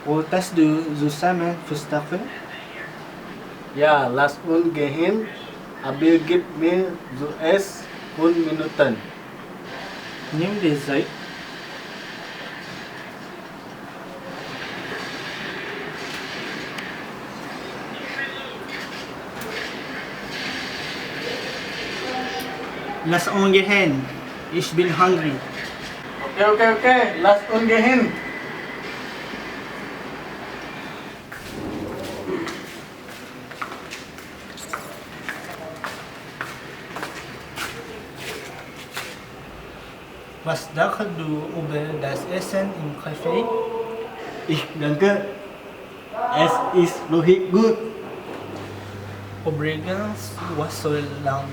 Wolltest du zusammen frühstücken? Ja, lass uns gehen. Aber gib mir zuerst 5 Minuten. Nimm die Zeit. Lass uns gehen. Ich bin hungry. Okay. Lass uns gehen. Was denkst du über das Essen im Café? Ich denke, es ist wirklich gut. Übrigens, was so lange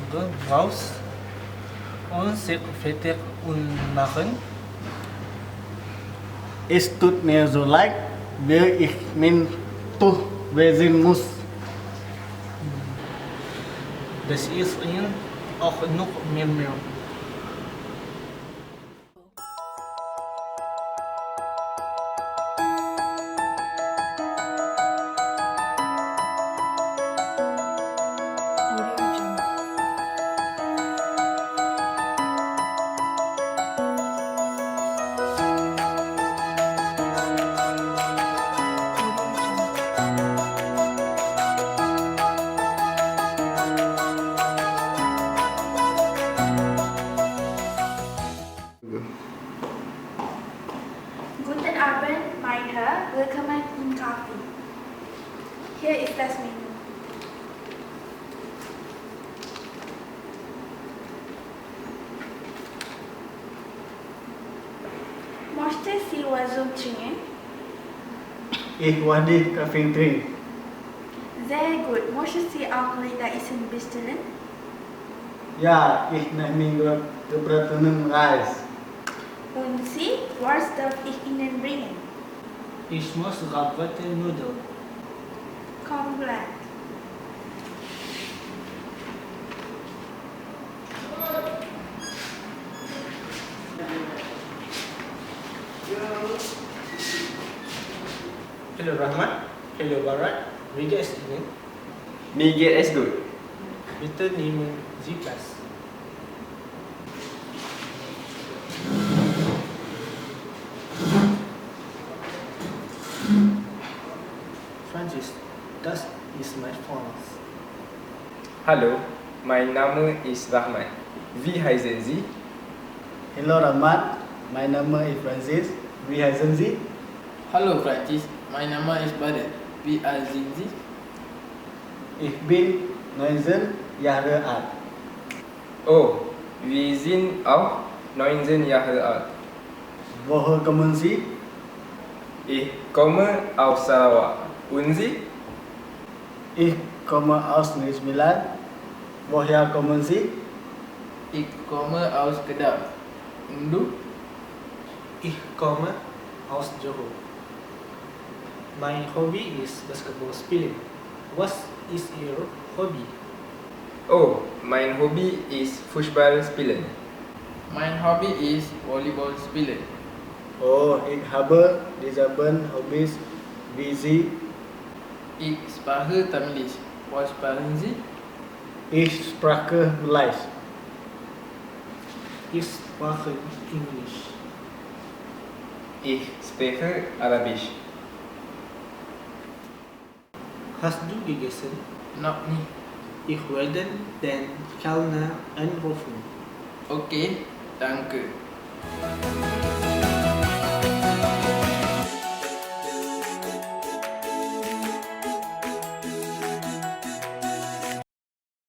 brauchst und sich fertig und machen? Es tut mir so leid, weil ich mein Tuch waschen muss. Das ist ihnen auch noch mehr. Guten Abend, mein Herr. Willkommen im Kaffee. Hier ist das Menü. Möchten Sie was zum Trinken? Ich werde Kaffee trinken. Sehr gut. Möchten Sie auch Liter Essen bestellen? Ja, ich nehme gebratenen Reis. Und Sie, was darf ich Ihnen bringen? Ich muss Raclette Nudeln. Komplett. Hello Rahmat. Hello Barat. Wie geht's Ihnen? Mir geht es gut. Bitte nehmen Sie Platz. Francis, das ist mein Phone. Hallo, mein Name ist Rahmat. Wie heißen Sie? Hello Rahmat, mein Name ist Francis. Wie heißen Sie? Hallo Francis, mein Name ist Badet. Wie alt sind Sie? Ich bin 19 Jahre alt. Oh, wir sind auch 19 Jahre alt. Woher kommen Sie? Ich komme aus Sarawak. Und Sie? Ich komme aus Neuseeland. Woher kommen Sie? Ich komme aus Kedah. Und du? Ich komme aus Johor. Mein Hobby ist Basketball spielen. Was ist Ihr Hobby? Oh, mein Hobby ist Fußball spielen. Mein Hobby ist Volleyball spielen. Oh, ich habe dieselben Hobbys wie Sie. Ich spreche Tamilisch. Was sprechen Sie? Ich spreche Malay. Ich spreche Englisch. Ich spreche Arabisch. Hast du gegessen? Noch nicht. Ich werde den Kellner anrufen. Okay, danke.